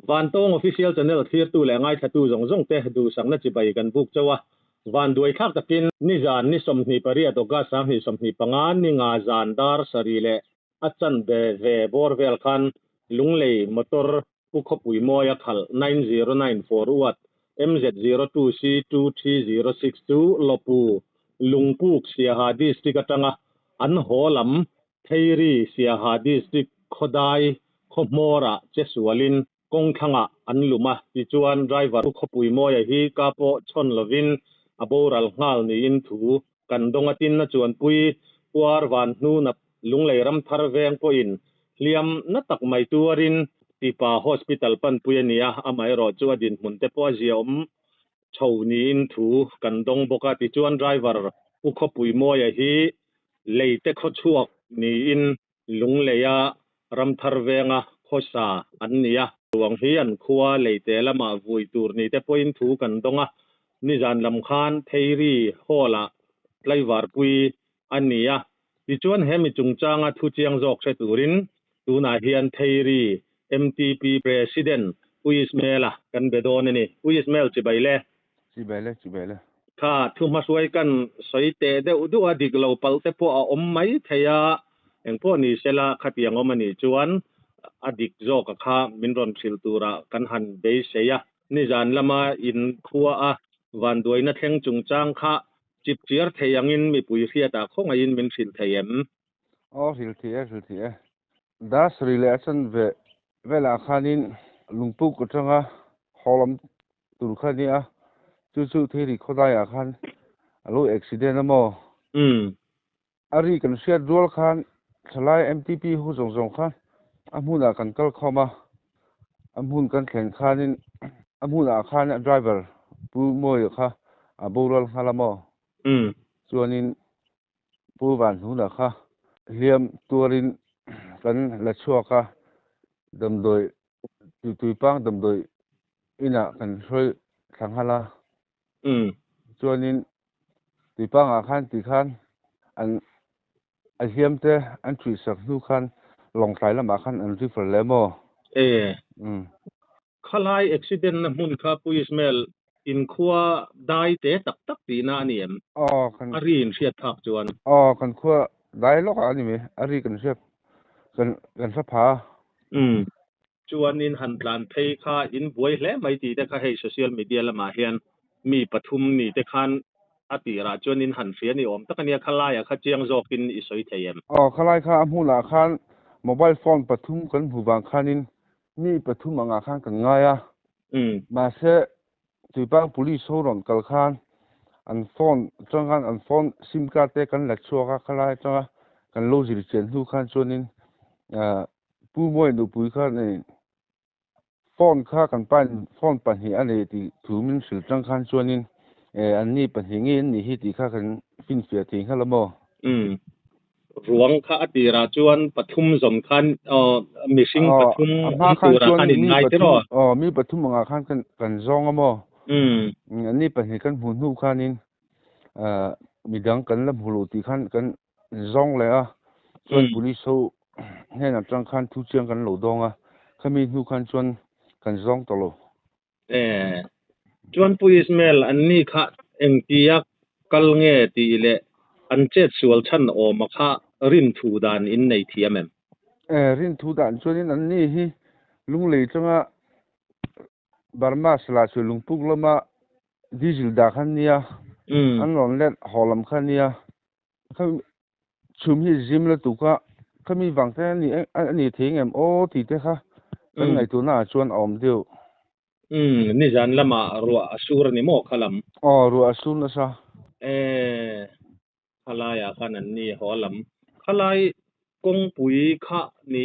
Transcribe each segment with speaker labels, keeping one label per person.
Speaker 1: van tong official channel thir tu le ngai thatu zong zong te du sangna chi bai kan buk chawa van duai thak takin ni zan ni somni paria to ga sam ni somni pangan ni nga zan dar sarile achan be ve bor vel khan lunglei motor pu khopui moya khal 9094 wat MZ02C23062 lopu lungpuk siaha district atanga an holam theiri siaha district khodai khomora chesualin kong thanga an luma ti chuan driver khopui moya hi kapo chon lovin aboral ngal ni in thu kan donga tin na chuan pui war van nu na lunglei ram thar veng po in liam na tak mai tuarin tipa hospital pan puyania amai ro chu adin munte po ziom chho ni in thu kan dong boka ti chuan driver u khopui moya hi leite kho chuak ni in lungleya ram thar venga khosa an nia tuang hi an khuwa leite lama vui tur ni te point thu kan donga ni zan lam khan theiri hola tlaiwar pui ania ti chuan hemi chungchanga thu chiang jok se turin tuna hian theiri MTP president Uismela kan bedon ni Uismel chibaile kha thu maswai kan soite de udu adik lo palte po a mai theya engpo ni sela khatiang omani chuan adik jok kha minron thil tura kan han be seya ni zan lama in khuwa a van doina thleng chungchang kha chip chiar theyangin mi pui hriata khonga in min thil theyem
Speaker 2: hil thia das relation ve vela khanin lungpuk atanga holam tur khania chu theri khodai a khan alo accident amo ari kan sia rol khan thalai MTP hu zong khan amuna kan kal khoma amun kan thlen khanin amuna khan driver pu moi kha abolal halamo chuanin pu van huna kha liam turin kan la chuaka damdoi tuipang damdoi ina kan hroi thanghala chuanin tuipang a khan ti khan an hiamte an thui sak nu khan long tlai lama khan an refer lemo
Speaker 1: khalai accident na mun kha puismel in khuwa dai te tak tak ti na niem
Speaker 2: kan
Speaker 1: arin hriat thak chuan
Speaker 2: kan khuwa dai lok ani me ari kan hriat kan sa pha
Speaker 1: chuan in han plan thei kha in buai hle mai ti te kha hei social media lama hian mi pathum ni te khan atira chuan in han hria ni om takania khalai a kha chiang zokin isoi theyem
Speaker 2: khalai kha amhuna khan mobile phone pathum kan huwang khanin mi pathum anga khan kan ngaya ma se tuipang police horon kal khan an phone changan an phone sim card te kan la chuaka khalai changa kan lo zir chen hu khan chuanin pu moi nu pui khan nei phone kha kan pan phone pan hi ani ti thumin sil chang khan chuanin an ni pan hi nge ni hi ti kha kan fin fia thing halamo
Speaker 1: ruang kha atira chuan pathum zom khan missing pathum tura khan in ngai te ro
Speaker 2: mi pathum anga khan kan zong amo an ni pan hi kan hun hu khanin midang kan lam hulu ti khan kan zong le a chuan police ho hena chang khan thu chiang kan lo donga khami hu khan chuan kan zong tolo
Speaker 1: chuan puismel an ni kha engtia kal nge ti le an chet sual than o ma kha rin thu dan in nei thiamem
Speaker 2: rin thu dan chuanin an ni hi lunglei changa barma sala chu lungpuk lama diesel da khan nia an ron let holam khan nia kham chum hi gym la tuka khami wangte ani thengem o ti te kha kan ngai tu na chuan om deu
Speaker 1: ni zan lama ruwa asur ni mo khalam
Speaker 2: ruwa asur na sa
Speaker 1: khalaya khan an ni holam khalai kong pui kha ni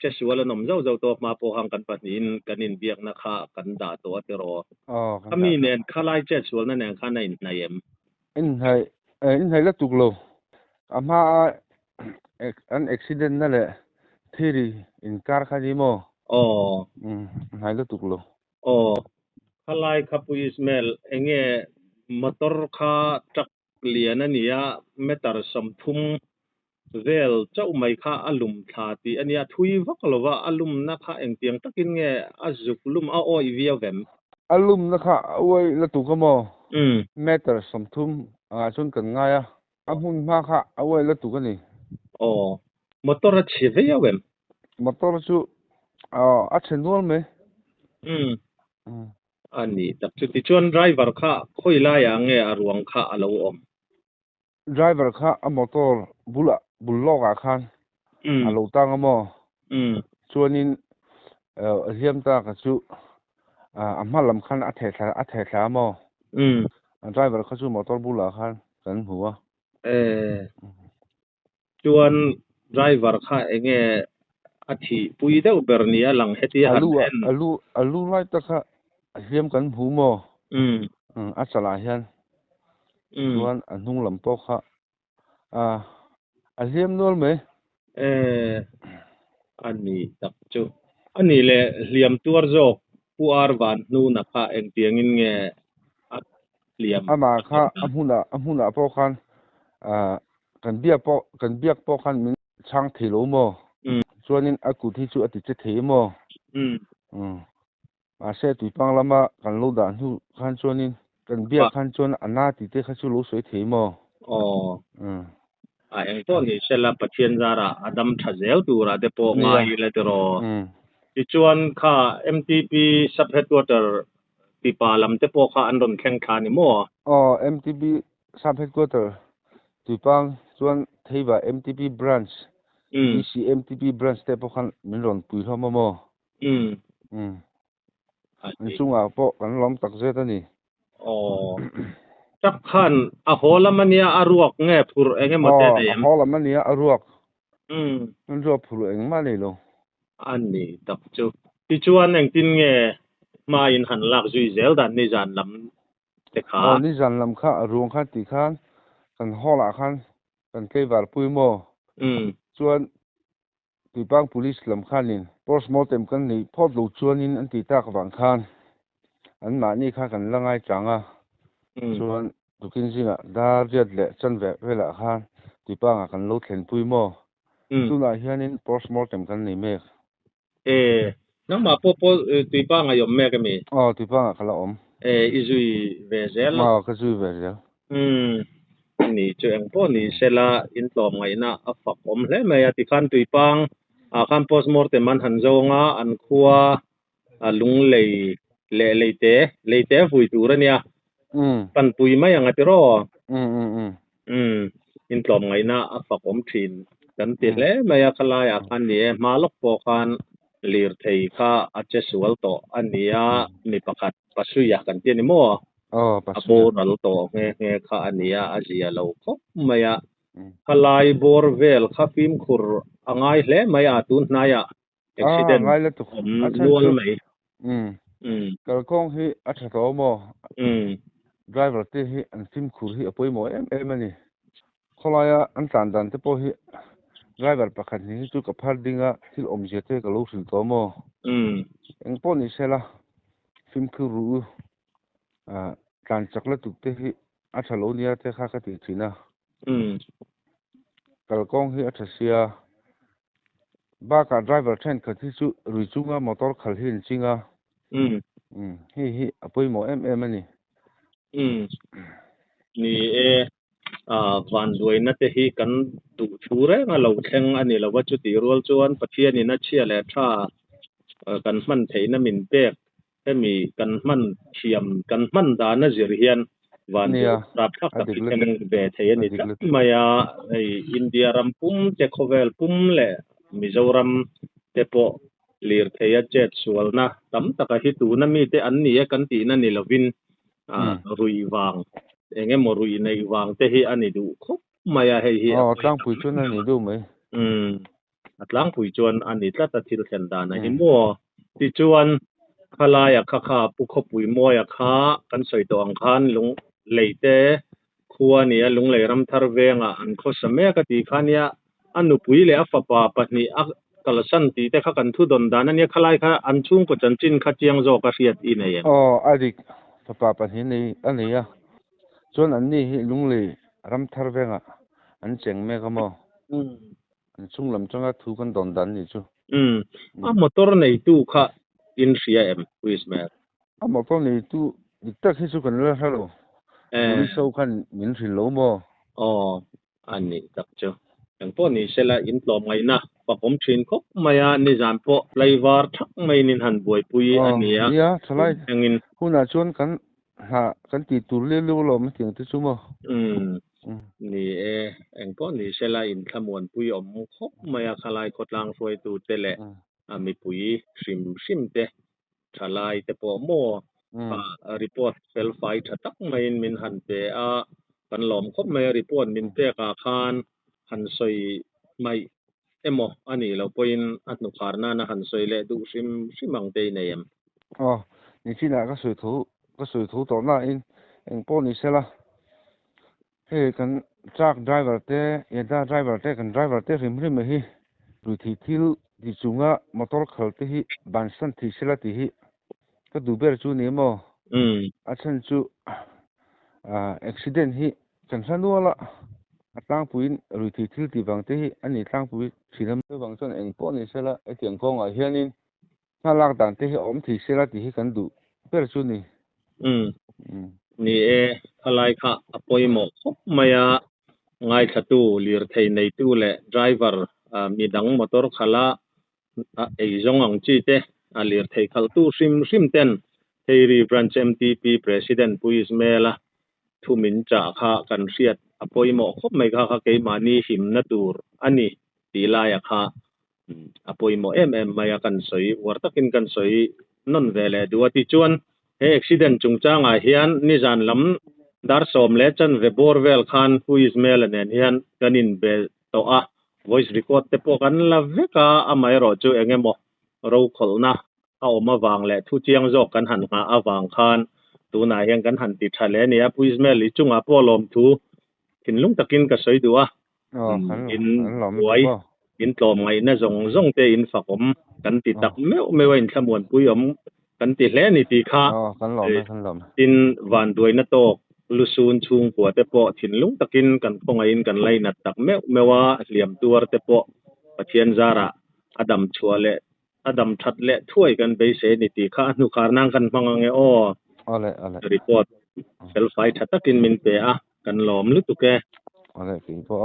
Speaker 1: chesuala nom zo zo to ma po hang kan patin kanin biak na kha kan da to atero kami nen khalai chesual na nen khan nei naem
Speaker 2: in hai la tuklo ama an accident na le thiri in car khani mo hai la tuklo
Speaker 1: khalai khapui smell enge motor kha truck lian ania metar somthum vel chau mai kha alum tha ti ania thui vak lova alum na kha eng tiang takin nge azuk lum a oi via vem
Speaker 2: alum na kha oi la tu ka mo
Speaker 1: um
Speaker 2: meter som thum a chun kan nga ya amun ma kha oi la tu ka ni
Speaker 1: o motor a chi ve ya vem
Speaker 2: motor chu a chen nual me
Speaker 1: ani tak chu ti chuan driver kha khoi la ya nge arwang kha alo om
Speaker 2: driver kha a motor bullok a khan a lo tang mo chuanin hiam ta ka chu a hmalam khan a the thla mo driver kha chu motor bula khan kan huwa
Speaker 1: chuan driver kha enge athi pui deuh ber ni a lang heti han hen
Speaker 2: alu right ta kha hiam kan hu mo a chala hian chuan a hnung lam pawh kha a hiam nual me
Speaker 1: ani tak chu ani le hliam tuar zawk puar van nu na kha eng tiangin nge hliam
Speaker 2: ama kha a hmuna pawh khan kan biak pawh khan min chang thilo mo chuanin a kut hi chu a ti che thei mo a se tui pang lama kan lo dah hnu khan chuanin kan biak khan chuan ana ti te kha chu lo soi thei mo
Speaker 1: a eng to ni sela pathian zara adam thazeu tura de po ngai le tero ti chuan kha mtp sub headquarter ti palam te po kha an ron thleng thla ni mo
Speaker 2: mtp sub headquarter tui pang chuan theiba mtp branch mtp branch te pawh khan min ron pui hlawm mo chunga pawh kan lom tak zet ani
Speaker 1: tak khan a holamania aruak nge phur enge mote nei
Speaker 2: a holamania aruak an ro phur eng ma nei lo
Speaker 1: ani tak chu ti chuan eng tin nge ma in han lak zui zel dan ni zan lam te kha
Speaker 2: ni zan lam kha ruang kha ti khan kan hola khan kan keivar pui mo chuan tuipang police lam khanin postmortem kan nei phot lo chuanin an ti tak wang khan an ma ni kha kan langai changa chuan tukin zinga dar riat le chan ve vela khan tuipanga kan lo thlen pui mo tuna hianin postmortem kan nei mek
Speaker 1: nang ma po tuipanga yom mek mi
Speaker 2: tuipanga khala om
Speaker 1: izui ve zel
Speaker 2: ka zui ve zel
Speaker 1: ni chu eng po ni sela in tlom ngai na a fak om hle mai ati khan tuipang a khan postmortem man han zonga an khuwa a lung lei le leite vui turania pan pui mai anga tiro in tlom ngai na a fak om thin kan ti hle mai a khala ya khan ni malok po khan lir thei kha a che sual to ania mi pakhat pasuya kan ti ni mo apo nal to nge kha ania azia lo khop maya kalai bor vel kha phim khur angai hle maya tun hnaya accident
Speaker 2: ngai la tu
Speaker 1: nual mai
Speaker 2: kalkong hi a thato mo driver te hi an phim khur hi apoi mo em ani kholaya an tlan dan te po hi driver pakhat ni chu ka phar dinga thil om je te ka lo sil to mo eng po ni sela phim khur ru tlan chakla tu te hi a thalo nia te kha ka ti thina kalkong hi a thasia ba ka driver then ka thi chu rui chunga motor khal hin chinga hi apoi mo em ani
Speaker 1: ni van duai na te hi kan tu chure nga lo thleng ani lo wa chu ti rol chuan pathian in a chia le tha kan man theina min pek hemi kan man thiam kan man da na zir hian van rap thak tak thleng ve thei ani tak maya ei india ram pum te khovel pum le mizoram te po lir theia jet sualna tam taka hi tu na mi te an ni kan ti na ni lovin rui wang enge mo rui nei wang te hi ani du khop maya hei hi
Speaker 2: atlang pui chuan ani du mai
Speaker 1: atlang pui chuan ani tlata thil thlen dan a hi mo ti chuan khalaya kha pu kho pui mo ya kha kan soi to ang khan lung leite khuwa ni a lung leiram thar venga an kho same ka ti khania anu pui le a fapa pahni a kalasan ti te kha kan thu don dan ania khalai kha an chung ko chanchin kha chiang zo ka riat i nei
Speaker 2: adik papa pahni nei ania chuan an ni hi lung lei ram thar venga an cheng me ka mo chung lam changa thu kan don dan ni chu
Speaker 1: motor nei tu kha in ria em Ismail
Speaker 2: a motor nei tu dikta khi chu kan la halo ri so khan min ri lo mo
Speaker 1: ani tak chu ang po ni sela in tlom ngai na pa kom thin khop maya ni zam po leiwar thak mai nin han buai pui ania
Speaker 2: ya thalai
Speaker 1: angin
Speaker 2: huna chuan kan ti tur le lu lo ma tiang tu chu mo
Speaker 1: ni ang po ni sela in thamuan pui om khop maya khalai khotlang foi tu tele ami pui sim te thalai te po mo report fel fai thatak mai min han te a kan lom khop mai report min te ka khan han soi mai emo ani lo poin atnu kharna na han soi le du simang te nei em
Speaker 2: ni china ka soi thu to na in eng po ni sela he kan truck driver te yada driver te kan driver te rim hi ru thi thil di chunga motor khal te hi ban san thi sela ti hi ka du ber chu ni mo a chan chu accident hi kan sanu ala atlang puin ru thi thil ti bang te hi ani tlang pui thiram te bang chon eng po ni sela e tiang kong a hianin na lak dan te hi om thi sela ti hi kan du ber chu ni
Speaker 1: ni khalai kha apoi mo khop maya ngai thatu lir thei nei tu le driver mi dang motor khala ei zong ang chi te lir thei khal tu sim ten Theiri branch MTP president puis mela thumin cha kha kan riat apoi mo khop mai kha ke mani him na tur ani tilaya kha apoi mo maya kan soi wartakin kan soi non vele duati chuan he accident chungchanga hian ni zan lam dar som le chan ve borvel khan puis mela nen hian kanin be to a voice record te po kan la veka amai ro chu engemo ro kholna a oma wang le thu chiang jok kan han nga awang khan tu na hian kan han ti thale nia puis mel li chunga polom thu kin lung takin ka soi duwa in wai in tlom ngai na zong te in fakom kan ti tak meu in thamuan pui om kan ti hle ni ti kha
Speaker 2: kan lom
Speaker 1: tin van duai na to lusun chung ko te po thin lung takin kan khonga in kan lai na tak mewa hliam tuar te po pathian zara adam chuale adam that le thuai kan be se ni ti kha nu khar nang kan mangange
Speaker 2: ale
Speaker 1: report self fight thatakin min pe a kan lom lu tu ke
Speaker 2: ki po